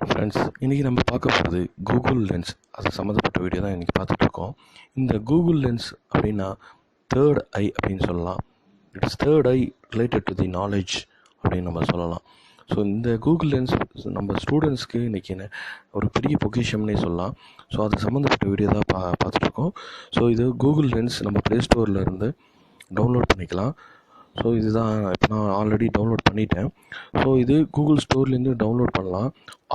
Friends, இன்றைக்கி நம்ம பார்க்க போகிறது கூகுள் லென்ஸ். அது சம்மந்தப்பட்ட வீடியோ தான் இன்றைக்கி பார்த்துட்ருக்கோம். இந்த கூகுள் லென்ஸ் அப்படின்னா தேர்ட் ஐ அப்படின்னு சொல்லலாம். It's third I related to the knowledge அப்படின்னு நம்ம சொல்லலாம். ஸோ இந்த கூகுள் லென்ஸ் நம்ம ஸ்டூடெண்ட்ஸ்க்கு இன்றைக்கி ஒரு பெரிய பொக்கிஷம்னே சொல்லலாம். ஸோ அது சம்மந்தப்பட்ட வீடியோ தான் பார்த்துட்ருக்கோம். ஸோ இது கூகுள் லென்ஸ் நம்ம ப்ளே ஸ்டோரில் இருந்து டவுன்லோட் பண்ணிக்கலாம். ஸோ இதுதான் இப்போ நான் ஆல்ரெடி டவுன்லோட் பண்ணிட்டேன். ஸோ இது கூகுள் ஸ்டோர்லேருந்து டவுன்லோட் பண்ணலாம்.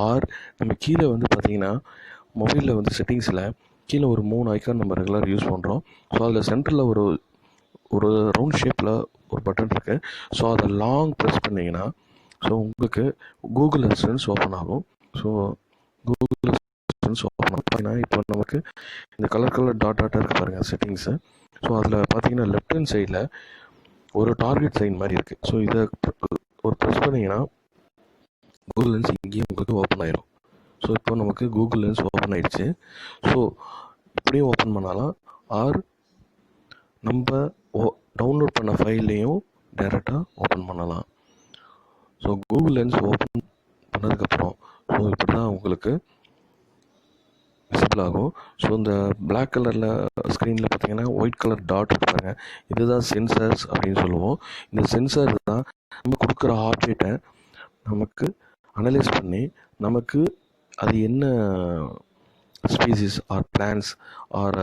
ஆர் நம்ம கீழே வந்து பார்த்திங்கன்னா மொபைலில் வந்து செட்டிங்ஸில் கீழே ஒரு 3 ஐக்கான் நம்ம ரெகுலர் யூஸ் பண்ணுறோம். ஸோ அதில் சென்டரில் ஒரு ரவுண்ட் ஷேப்பில் ஒரு பட்டன் இருக்குது. ஸோ அதை லாங் ப்ரெஸ் பண்ணிங்கன்னா ஸோ உங்களுக்கு கூகுள் அசிஸ்டன்ஸ் ஓப்பன் ஆகும். ஸோ கூகுள் அசிஸ்டன்ஸ் ஓப்பன் ஆகும். பார்த்தீங்கன்னா இப்போ நமக்கு இந்த கலர் டாட்டாக இருக்குது பாருங்கள் செட்டிங்ஸு. ஸோ அதில் பார்த்தீங்கன்னா லெஃப்ட் ஹேண்ட் சைடில் ஒரு டார்கெட் சைன் மாதிரி இருக்குது. ஸோ இதை ஒரு ப்ரெஸ் பண்ணிங்கன்னா கூகுள் லென்ஸ் இங்கேயும் உங்களுக்கு ஓப்பன் ஆயிடும். ஸோ இப்போ நமக்கு கூகுள் லென்ஸ் ஓப்பன் ஆகிடுச்சு. ஸோ இப்படியும் ஓப்பன் பண்ணலாம். ஆர் நம்ம டவுன்லோட் பண்ண ஃபைல்லையும் டைரெக்டாக ஓப்பன் பண்ணலாம். ஸோ கூகுள் லென்ஸ் ஓப்பன் பண்ணதுக்கப்புறம் ஸோ இப்படி தான் உங்களுக்கு விசிபிள் ஆகும். ஸோ இந்த பிளாக் கலரில் ஸ்க்ரீனில் பார்த்தீங்கன்னா ஒயிட் கலர் டாட் இருப்பாங்க. இதுதான் சென்சர்ஸ் அப்படின்னு சொல்லுவோம். இந்த சென்சர் தான் நம்ம கொடுக்குற ஆப்ஜெக்டை நமக்கு அனலைஸ் பண்ணி நமக்கு அது என்ன species or plants or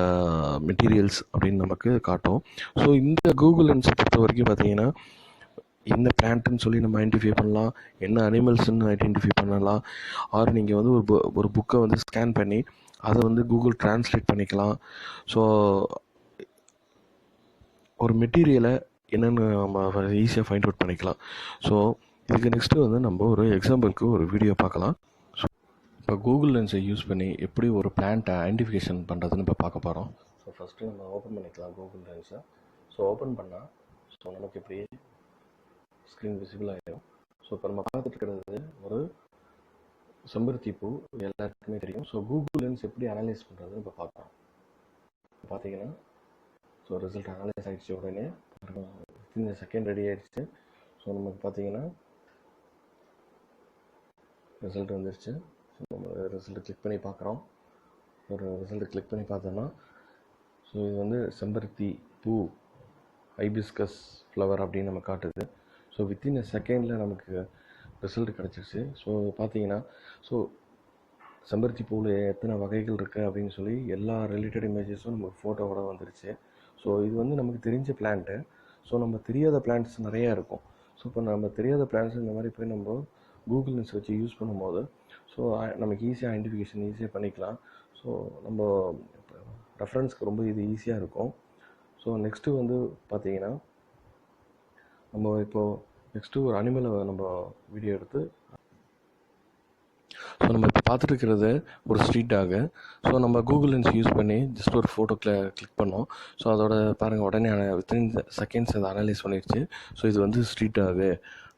materials அப்படின்னு நமக்கு காட்டும். ஸோ இந்த கூகுள் லென்ஸை பொறுத்த வரைக்கும் பார்த்தீங்கன்னா என்ன பிளான்ட்டுன்னு சொல்லி நம்ம ஐடென்டிஃபை பண்ணலாம், என்ன அனிமல்ஸ்ன்னு ஐடென்டிஃபை பண்ணலாம். ஆர் நீங்கள் வந்து ஒரு புக்கை வந்து ஸ்கேன் பண்ணி அதை வந்து கூகுள் டிரான்ஸ்லேட் பண்ணிக்கலாம். ஸோ ஒரு மெட்டீரியலை என்னென்னு நம்ம ஈஸியாக ஃபைண்ட் அவுட் பண்ணிக்கலாம். ஸோ இதுக்கு நெக்ஸ்ட்டு வந்து நம்ம ஒரு எக்ஸாம்பிளுக்கு ஒரு வீடியோ பார்க்கலாம். ஸோ இப்போ கூகுள் லென்ஸை யூஸ் பண்ணி எப்படி ஒரு பிளான்ட்டை ஐடென்டிஃபிகேஷன் பண்ணுறதுன்னு இப்போ பார்க்க போகிறோம். ஸோ ஃபஸ்ட்டு நம்ம ஓப்பன் பண்ணிக்கலாம் கூகுள் லென்ஸை. ஸோ ஓப்பன் பண்ணால் ஸோ நமக்கு எப்படி ஸ்க்ரீன் விசிபிள் ஆகிடும். ஸோ இப்போ நம்ம பார்த்துட்டு இருக்கிறது ஒரு செம்பருத்தி பூ, எல்லாருக்குமே தெரியும். ஸோ கூகுள் லென்ஸ் எப்படி அனலைஸ் பண்ணுறதுன்னு இப்போ பார்க்கலாம். பார்த்தீங்கன்னா ஸோ ரிசல்ட் அனலைஸ் ஆகிடுச்சு. உடனே இந்த செகண்ட் ரெடி ஆகிடுச்சு. ஸோ நமக்கு பார்த்தீங்கன்னா ரிசல்ட் வந்துருச்சு. ஸோ நம்ம ரிசல்ட்டு கிளிக் பண்ணி பார்க்குறோம். ஒரு ரிசல்ட்டு கிளிக் பண்ணி பார்த்தோன்னா ஸோ இது வந்து செம்பருத்தி பூ, ஹைபிஸ்கஸ் ஃப்ளவர் அப்படின்னு நம்ம காட்டுது. ஸோ வித்தின் அ செகண்டில் நமக்கு ரிசல்ட் கிடச்சிருச்சு. ஸோ பார்த்தீங்கன்னா ஸோ செம்பருத்தி பூவில் எத்தனை வகைகள் இருக்குது அப்படின்னு சொல்லி எல்லா ரிலேட்டட் இமேஜஸும் நமக்கு ஃபோட்டோவோட வந்துருச்சு. ஸோ இது வந்து நமக்கு தெரிஞ்ச பிளான்ட்டு. ஸோ நம்ம தெரியாத பிளான்ட்ஸ் நிறையா இருக்கும். ஸோ இப்போ நம்ம தெரியாத பிளான்ட்ஸ் இந்த மாதிரி போய் நம்ம கூகுள் லென்ஸ் வச்சு யூஸ் பண்ணும்போது ஸோ நமக்கு ஈஸியாக ஐடென்டிஃபிகேஷன் ஈஸியாக பண்ணிக்கலாம். ஸோ நம்ம ரெஃபரன்ஸ்க்கு ரொம்ப இது ஈஸியாக இருக்கும். ஸோ நெக்ஸ்ட்டு வந்து பார்த்திங்கன்னா நம்ம இப்போது நெக்ஸ்ட்டு ஒரு அனிமலை நம்ம வீடியோ எடுத்து ஸோ நம்ம இப்போ பார்த்துட்டு இருக்கிறது ஒரு ஸ்ட்ரீட் டாகு. ஸோ நம்ம கூகுள் லென்ஸ் யூஸ் பண்ணி ஜஸ்ட் ஒரு ஃபோட்டோ கிளிக் பண்ணோம். ஸோ அதோட பாருங்கள் உடனே வித்தின் செகண்ட்ஸ் அதை அனலைஸ் பண்ணிடுச்சு. ஸோ இது வந்து ஸ்ட்ரீட் டாகு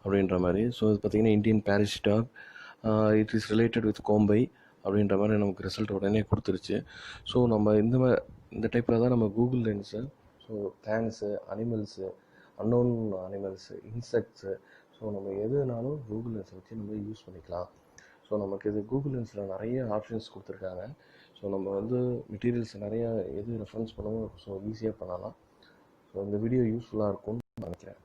அப்படின்ற மாதிரி. ஸோ இது பார்த்திங்கன்னா Indian pariah dog, it is related with Kombai அப்படின்ற மாதிரி நமக்கு ரிசல்ட் உடனே கொடுத்துருச்சு. ஸோ நம்ம இந்த டைப்பில் தான் நம்ம Google lens so plants, animals, unknown animals, insects so நம்ம எதுனாலும் கூகுள் லென்ஸை வச்சு நம்ம யூஸ் பண்ணிக்கலாம். ஸோ நமக்கு இது கூகுள் லென்ஸில் நிறைய ஆப்ஷன்ஸ் கொடுத்துருக்காங்க. ஸோ நம்ம வந்து மெட்டீரியல்ஸ் நிறையா எது ரெஃபரன்ஸ் பண்ணவும் ஸோ ஈஸியாக பண்ணலாம். ஸோ இந்த வீடியோ யூஸ்ஃபுல்லாக இருக்கும்னு நினைக்கிறேன்.